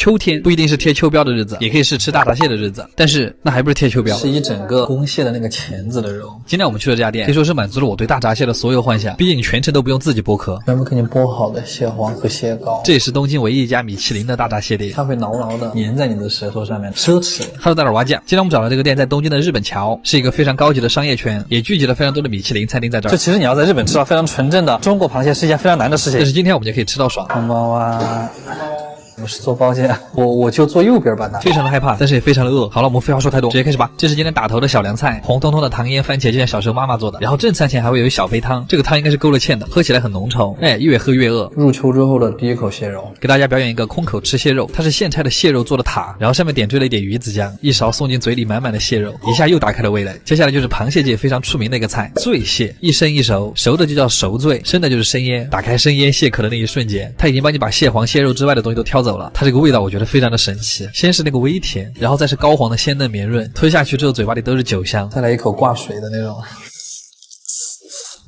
秋天不一定是贴秋膘的日子，也可以是吃大闸蟹的日子，但是那还不是贴秋膘，是一整个公蟹的那个钳子的肉。今天我们去的这家店可以说是满足了我对大闸蟹的所有幻想，毕竟全程都不用自己剥壳，全部给你剥好的蟹黄和蟹膏。这也是东京唯一一家米其林的大闸蟹店，它会牢牢的粘在你的舌头上面，奢侈。Hello， 大家好，今天我们找到这个店在东京的日本桥，是一个非常高级的商业圈，也聚集了非常多的米其林餐厅在这儿。就其实你要在日本吃到非常纯正的中国螃蟹是一件非常难的事情，但是今天我们就可以吃到爽。こんばんは。我是做包间，我就坐右边吧。非常的害怕，但是也非常的饿。好了，我们废话说太多，直接开始吧。这是今天打头的小凉菜，红彤彤的糖腌番茄，就像小时候妈妈做的。然后正餐前还会有小肥汤，这个汤应该是勾了芡的，喝起来很浓稠。哎，越喝越饿。入秋之后的第一口蟹肉，给大家表演一个空口吃蟹肉，它是现拆的蟹肉做的塔，然后上面点缀了一点鱼子酱，一勺送进嘴里，满满的蟹肉，一下又打开了味蕾。接下来就是螃蟹界非常出名的一个菜，醉蟹，一生一熟，熟的就叫熟醉，生的就是生腌。打开生腌蟹壳的那一瞬间，它已经帮你把蟹黄、蟹肉之外的东西都挑走了，它这个味道我觉得非常的神奇。先是那个微甜，然后再是膏黄的鲜嫩绵润，吞下去之后嘴巴里都是酒香，再来一口挂水的那种。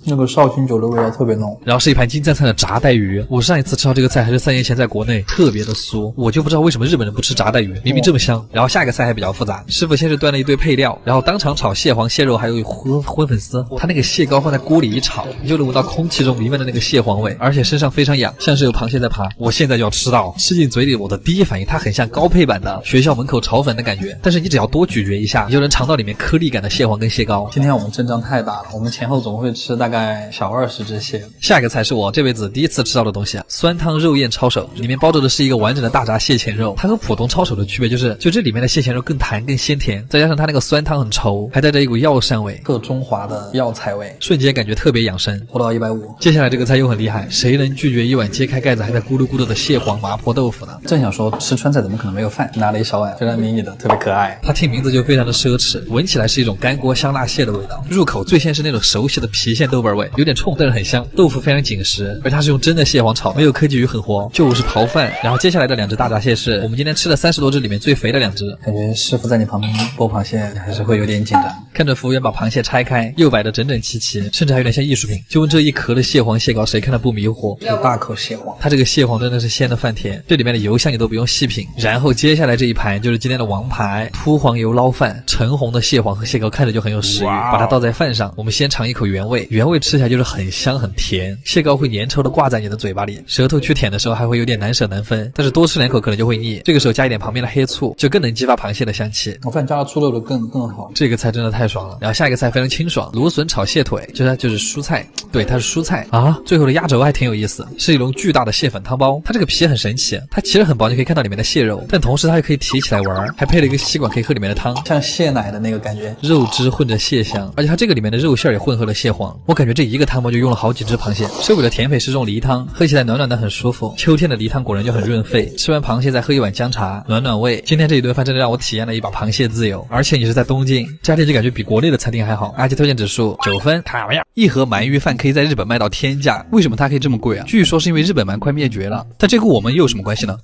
那个绍兴酒的味道特别浓，然后是一盘金灿灿的炸带鱼。我上一次吃到这个菜还是3年前在国内，特别的酥，我就不知道为什么日本人不吃炸带鱼，明明这么香。然后下一个菜还比较复杂，师傅先是端了一堆配料，然后当场炒蟹黄、蟹肉还有荤粉丝，他那个蟹膏放在锅里一炒，你就能闻到空气中弥漫的那个蟹黄味，而且身上非常痒，像是有螃蟹在爬。我现在就要吃到，吃进嘴里，我的第一反应它很像高配版的学校门口炒粉的感觉，但是你只要多咀嚼一下，你就能尝到里面颗粒感的蟹黄跟蟹膏。今天我们阵仗太大了，我们前后总会吃大概小20只蟹。下一个菜是我这辈子第一次吃到的东西，酸汤肉燕抄手，里面包着的是一个完整的大闸蟹钳肉。它和普通抄手的区别就是，就这里面的蟹钳肉更弹更鲜甜，再加上它那个酸汤很稠，还带着一股药膳味，特中华的药材味，瞬间感觉特别养生。活到150。接下来这个菜又很厉害，谁能拒绝一碗揭开盖子还在咕噜咕噜的蟹黄麻婆豆腐呢？正想说吃川菜怎么可能没有饭，拿了一小碗非常迷你的，特别可爱。它听名字就非常的奢侈，闻起来是一种干锅香辣蟹的味道，入口最先是那种熟悉的郫县豆瓣味，有点冲但是很香，豆腐非常紧实，而它是用真的蟹黄炒，没有科技鱼很活，就是刨饭。然后接下来的2只大闸蟹是我们今天吃的30多只里面最肥的2只。感觉师傅在你旁边剥螃蟹还是会有点紧张。看着服务员把螃蟹拆开，又摆得整整齐齐，甚至还有点像艺术品。就问这一壳的蟹黄蟹膏，谁看得不迷糊？有大口蟹黄，它这个蟹黄真的是鲜的饭甜，这里面的油香你都不用细品。然后接下来这一盘就是今天的王牌，秃黄油捞饭，橙红的蟹黄和蟹膏看着就很有食欲。把它倒在饭上，我们先尝一口原味，原味吃起来就是很香很甜，蟹膏会粘稠的挂在你的嘴巴里，舌头去舔的时候还会有点难舍难分，但是多吃2口可能就会腻。这个时候加一点旁边的黑醋，就更能激发螃蟹的香气。我发现加了醋肉的更好。这个菜真的太爽了。然后下一个菜非常清爽，芦笋炒蟹腿，就是蔬菜，对，它是蔬菜啊。最后的压轴还挺有意思，是一笼巨大的蟹粉汤包，它这个皮很神奇，它其实很薄，你可以看到里面的蟹肉，但同时它也可以提起来玩，还配了一个吸管可以喝里面的汤，像蟹奶的那个感觉，肉汁混着蟹香，而且它这个里面的肉馅也混合了蟹黄，我感觉这一个汤包就用了好几只螃蟹。收尾的甜品是这种梨汤，喝起来暖暖的很舒服，秋天的梨汤果然就很润肺。吃完螃蟹再喝一碗姜茶，暖暖胃。今天这一顿饭真的让我体验了一把螃蟹自由，而且你是在东京，这家店就感觉比国内的餐厅还好。阿基推荐指数9分，讨厌。一盒鳗鱼饭可以在日本卖到天价，为什么它可以这么贵啊？据说是因为日本鳗快灭绝了，但这和我们又有什么关系呢？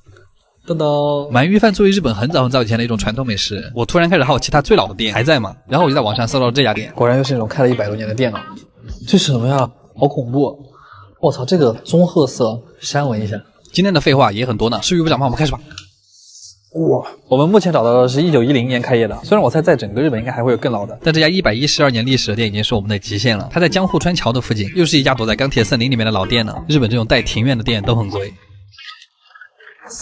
噔噔，鳗鱼饭作为日本很早以前的一种传统美食，我突然开始好奇它最老的店还在吗？然后我就在网上搜到了这家店，果然又是那种开了100多年的店了。这是什么呀？好恐怖！我操，这个棕褐色，删闻一下。今天的废话也很多呢，事与不长嘛，我们开始吧。哇，我们目前找到的是1910年开业的，虽然我猜在整个日本应该还会有更老的，但这家112年历史的店已经是我们的极限了。它在江户川桥的附近，又是一家躲在钢铁森林里面的老店呢。日本这种带庭院的店都很贵。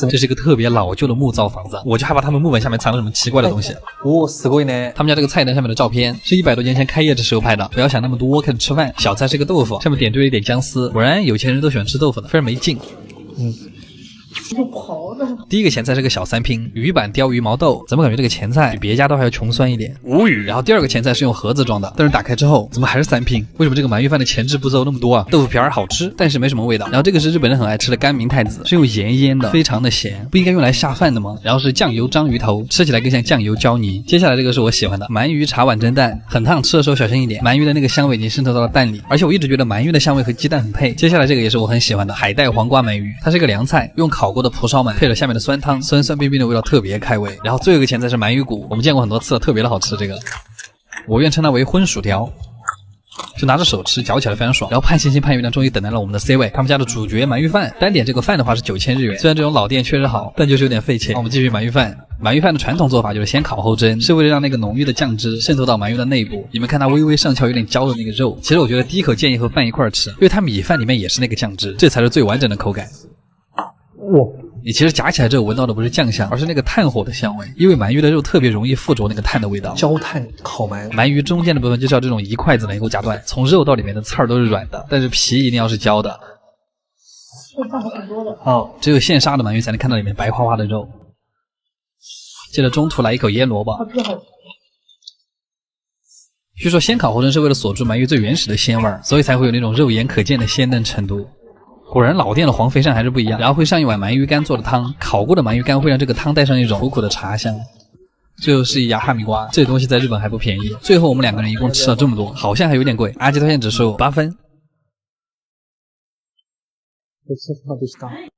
这是一个特别老旧的木造房子，我就害怕他们木板下面藏了什么奇怪的东西。哦，死贵呢！他们家这个菜单上面的照片是100多年前开业的时候拍的。不要想那么多，开始吃饭。小菜是个豆腐，上面点缀了一点姜丝，果然有钱人都喜欢吃豆腐的，非常没劲。第一个前菜是个小3拼鱼板鲷鱼毛豆，怎么感觉这个前菜比别家都还要穷酸一点？无语。然后第二个前菜是用盒子装的，但是打开之后怎么还是3拼？为什么这个鳗鱼饭的前置步骤那么多啊？豆腐皮儿好吃，但是没什么味道。然后这个是日本人很爱吃的干明太子，是用盐腌的，非常的咸，不应该用来下饭的吗？然后是酱油章鱼头，吃起来更像酱油胶泥。接下来这个是我喜欢的鳗鱼茶碗蒸蛋，很烫，吃的时候小心一点。鳗鱼的那个香味已经渗透到了蛋里，而且我一直觉得鳗鱼的香味和鸡蛋很配。接下来这个也是我很喜欢的海带黄瓜鳗鱼，它是一个凉菜，用烤过的蒲烧鳗配了下面的酸汤，酸酸冰冰的味道特别开胃。然后最后一个前菜是鳗鱼骨，我们见过很多次了，特别的好吃。这个我愿称它为荤薯条。就拿着手吃，嚼起来非常爽。然后盼星星盼月亮终于等来了我们的 C 位，他们家的主角鳗鱼饭，单点这个饭的话是9000日元。虽然这种老店确实好，但就是有点费钱。我们继续鳗鱼饭。鳗鱼饭的传统做法就是先烤后蒸，是为了让那个浓郁的酱汁渗透到鳗鱼的内部。你们看它微微上翘有点焦的那个肉，其实我觉得第一口建议和饭一块儿吃，因为它米饭里面也是那个酱汁，这才是最完整的口感。哇！你其实夹起来之后闻到的不是酱香，而是那个炭火的香味，因为鳗鱼的肉特别容易附着那个炭的味道。焦炭烤鳗，鳗鱼中间的部分就是要这种一筷子能够夹断，从肉到里面的刺儿都是软的，但是皮一定要是焦的。会放很多的。哦，只有现杀的鳗鱼才能看到里面白花花的肉。接着中途来一口腌萝卜。据说先烤后蒸是为了锁住鳗鱼最原始的鲜味，所以才会有那种肉眼可见的鲜嫩程度。果然老店的黄肥鳝还是不一样，然后会上一碗鳗鱼干做的汤，烤过的鳗鱼干会让这个汤带上一种苦苦的茶香。最后是一牙哈密瓜，这东西在日本还不便宜。最后我们2个人一共吃了这么多，好像还有点贵。阿基推荐指数8分。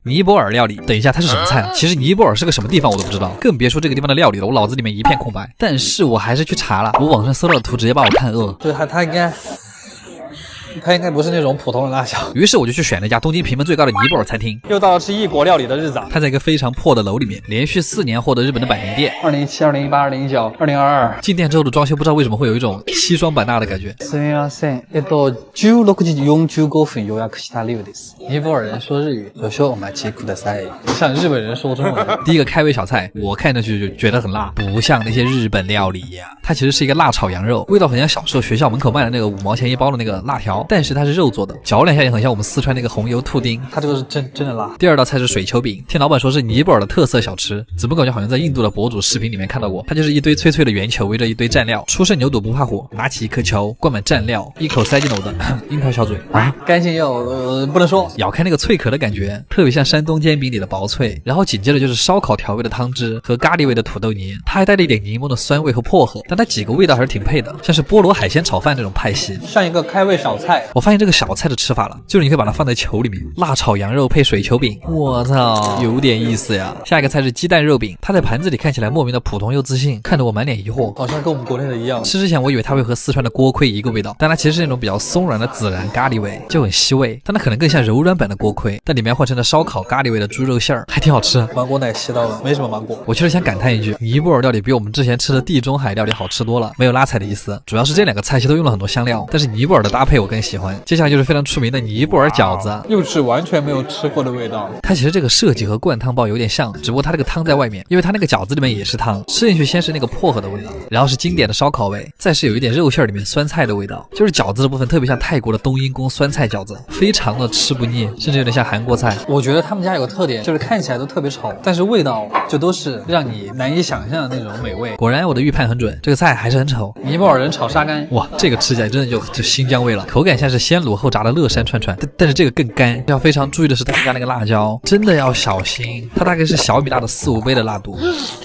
尼泊尔料理，等一下它是什么菜啊？其实尼泊尔是个什么地方我都不知道，更别说这个地方的料理了，我脑子里面一片空白。但是我还是去查了，我网上搜到的图直接把我看饿了。对，它应该不是那种普通的辣椒。于是我就去选了一家东京评分最高的尼泊尔餐厅。又到了吃异国料理的日子啊！它在一个非常破的楼里面，连续4年获得日本的百名店。2017、2018、2019、2022。进店之后的装修不知道为什么会有一种西双版纳的感觉。すみません。16時45分予約した料です。尼泊尔人说日语，少々お待ちください。像日本人说中文。第一个开胃小菜，我看上去就觉得很辣，不像那些日本料理呀。它其实是一个辣炒羊肉，味道很像小时候学校门口卖的那个5毛钱一包的那个辣条，但是它是肉做的，嚼两下也很像我们四川那个红油兔丁。它这个是真的辣。第2道菜是水球饼，听老板说是尼泊尔的特色小吃，怎么感觉好像在印度的博主视频里面看到过？它就是一堆脆脆的圆球围着一堆蘸料，初生牛肚不怕火，拿起一颗球灌满蘸料，一口塞进了我的樱桃小嘴啊！干净又不能说，咬开那个脆壳的感觉，特别像山东煎饼里的薄脆。然后紧接着就是烧烤调味的汤汁和咖喱味的土豆泥，它还带了一点柠檬的酸味和薄荷，但它几个味道还是挺配的，像是菠萝海鲜炒饭这种派系，像一个开胃小菜。我发现这个小菜的吃法了，就是你可以把它放在球里面，辣炒羊肉配水球饼，我操，有点意思呀。下一个菜是鸡蛋肉饼，它在盘子里看起来莫名的普通又自信，看得我满脸疑惑，好像跟我们国内的一样。吃之前我以为它会和四川的锅盔一个味道，但它其实是那种比较松软的孜然咖喱味，就很吸味，但它可能更像柔软版的锅盔，但里面换成了烧烤咖喱味的猪肉馅儿，还挺好吃。芒果奶吸到了，没什么芒果。我确实想感叹一句，尼泊尔料理比我们之前吃的地中海料理好吃多了，没有拉踩的意思，主要是这2个菜系都用了很多香料，但是尼泊尔的搭配我更喜欢。接下来就是非常出名的尼泊尔饺子，又是完全没有吃过的味道。它其实这个设计和灌汤包有点像，只不过它这个汤在外面，因为它那个饺子里面也是汤，吃进去先是那个薄荷的味道，然后是经典的烧烤味，再是有一点肉馅里面酸菜的味道，就是饺子的部分特别像泰国的冬阴功酸菜饺子，非常的吃不腻，甚至有点像韩国菜。我觉得他们家有个特点，就是看起来都特别丑，但是味道就都是让你难以想象的那种美味。果然我的预判很准，这个菜还是很丑。尼泊尔人炒沙干，哇，这个吃起来真的就新疆味了，口感像是先卤后炸的乐山串串，但是这个更干。要非常注意的是他们家那个辣椒，真的要小心，它大概是小米大的4、5倍的辣度。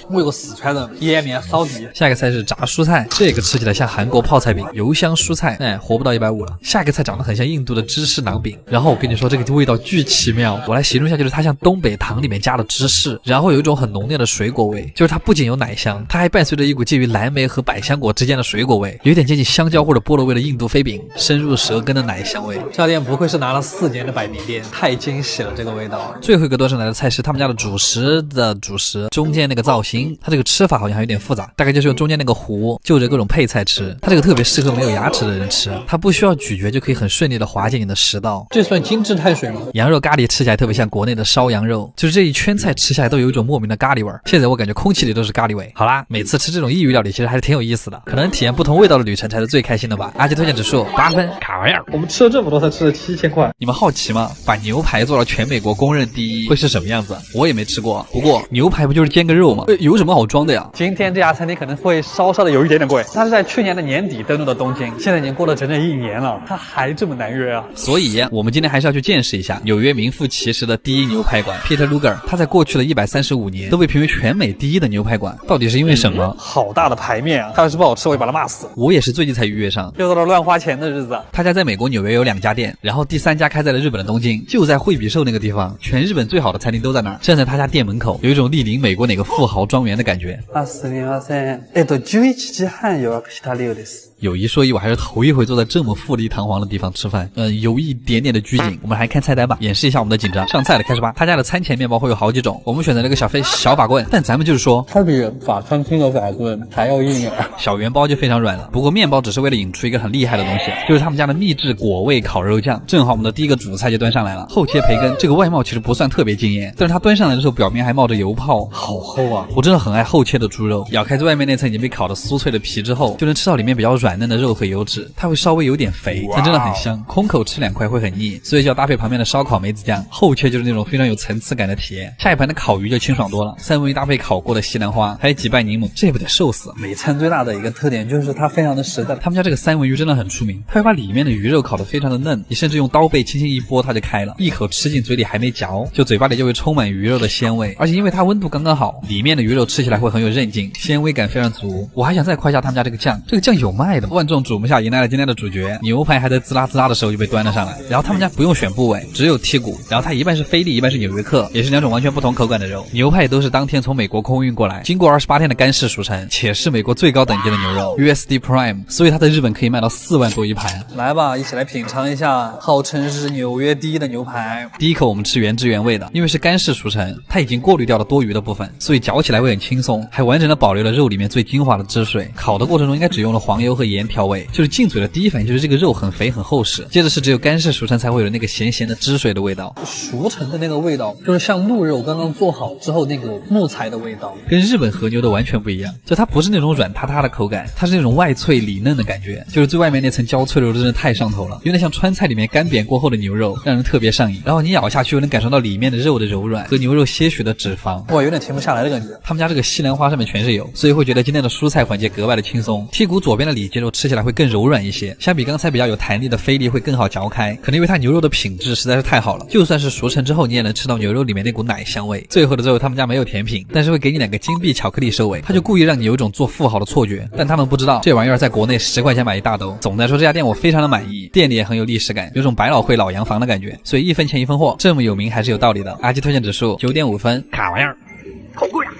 我有个四川的滇面烧底。下一个菜是炸蔬菜，这个吃起来像韩国泡菜饼，油香蔬菜，活不到150了。下一个菜长得很像印度的芝士馕饼，然后我跟你说这个味道巨奇妙，我来形容一下，就是它像东北糖里面加了芝士，然后有一种很浓烈的水果味，就是它不仅有奶香，它还伴随着一股介于蓝莓和百香果之间的水果味，有点接近香蕉或者菠萝味的印度飞饼，深入舌根的奶香味。这家店不愧是拿了4年的百名店，太惊喜了，这个味道。最后一个端上来的菜是他们家的主食的主食，中间那个造型，它这个吃法好像还有点复杂，大概就是用中间那个糊就着各种配菜吃，它这个特别适合没有牙齿的人吃，它不需要咀嚼就可以很顺利的滑进你的食道。这算精致碳水吗？羊肉咖喱吃起来特别像国内的烧羊肉，就是这一圈菜吃下来都有一种莫名的咖喱味儿，现在我感觉空气里都是咖喱味。好啦，每次吃这种异域料理其实还是挺有意思的，可能体验不同味道的旅程才是最开心的吧。阿基推荐指数8分。卡玩意儿，我们吃了这么多才吃了7000块。你们好奇吗？把牛排做到全美国公认第一会是什么样子？我也没吃过，不过牛排不就是煎个肉吗？有什么好装的呀？今天这家餐厅可能会稍稍的有一点点贵，它是在去年的年底登陆的东京，现在已经过了整整1年了，它还这么难约啊！所以我们今天还是要去见识一下纽约名副其实的第一牛排馆 Peter Luger。他在过去的135年都被评为全美第一的牛排馆，到底是因为什么？好大的排面啊！他要是不好吃，我会把他骂死。我也是最近才预约上，又到了乱花钱的日子。他家在美国纽约有2家店，然后第3家开在了日本的东京，就在惠比寿那个地方，全日本最好的餐厅都在那儿。站在他家店门口，有一种莅临美国哪个富豪庄园的感觉。すみません。11時半予約した料です。有一说一，我还是头一回坐在这么富丽堂皇的地方吃饭，有一点点的拘谨。我们来看菜单吧，演示一下我们的紧张。上菜了，开始吧。他家的餐前面包会有好几种，我们选择了一个小法棍，但咱们就是说，它比法餐厅的法棍还要硬啊。小圆包就非常软了，不过面包只是为了引出一个很厉害的东西，就是他们家的秘制果味烤肉酱。正好我们的第一个主菜就端上来了，厚切培根。这个外貌其实不算特别惊艳，但是它端上来的时候表面还冒着油泡，好厚啊！我真的很爱厚切的猪肉，咬开最外面那层已经被烤得酥脆的皮之后，就能吃到里面比较软嫩的肉和油脂，它会稍微有点肥，但真的很香。空口吃2块会很腻，所以就要搭配旁边的烧烤梅子酱，厚切就是那种非常有层次感的体验。下一盘的烤鱼就清爽多了，三文鱼搭配烤过的西兰花，还有几瓣柠檬，这不得瘦死。美餐最大的一个特点就是它非常的实在，他们家这个三文鱼真的很出名，它会把里面的鱼肉烤得非常的嫩，你甚至用刀背轻轻一拨它就开了，一口吃进嘴里还没嚼，就嘴巴里就会充满鱼肉的鲜味，而且因为它温度刚刚好，里面的鱼肉吃起来会很有韧劲，鲜味感非常足。我还想再夸一下他们家这个酱，这个酱有卖的，万众瞩目下迎来了今天的主角，牛排还在滋啦滋啦的时候就被端了上来，然后他们家不用选部位，只有剔骨，然后它一半是菲力，一半是纽约客，也是2种完全不同口感的肉。牛排也都是当天从美国空运过来，经过28天的干式熟成，且是美国最高等级的牛肉 USD Prime， 所以它在日本可以卖到4万多一盘。来吧，一起来品尝一下号称是纽约第一的牛排。第一口我们吃原汁原味的，因为是干式熟成，它已经过滤掉了多余的部分，所以嚼起来会很轻松，还完整的保留了肉里面最精华的汁水。烤的过程中应该只用了黄油和盐调味，就是进嘴的第一反应就是这个肉很肥很厚实，接着是只有干式熟成才会有那个咸咸的汁水的味道。熟成的那个味道就是像鹿肉刚刚做好之后那个木材的味道，跟日本和牛的完全不一样，就它不是那种软塌塌的口感，它是那种外脆里嫩的感觉，就是最外面那层焦脆的肉真的太上头了，有点像川菜里面干煸过后的牛肉，让人特别上瘾。然后你咬下去又能感受到里面的肉的柔软和牛肉些许的脂肪，哇，有点停不下来的感觉。他们家这个西兰花上面全是油，所以会觉得今天的蔬菜环节格外的轻松。剔骨左边的里脊肉吃起来会更柔软一些，相比刚才比较有弹力的菲力会更好嚼开，可能因为它牛肉的品质实在是太好了，就算是熟成之后你也能吃到牛肉里面那股奶香味。最后他们家没有甜品，但是会给你2个金币巧克力收尾，他就故意让你有一种做富豪的错觉，但他们不知道这玩意儿在国内10块钱买一大兜。总的来说这家店我非常的满意，店里也很有历史感，有种百老汇老洋房的感觉，所以1分钱1分货，这么有名还是有道理的。阿基推荐指数9.5分，卡玩意儿好贵啊。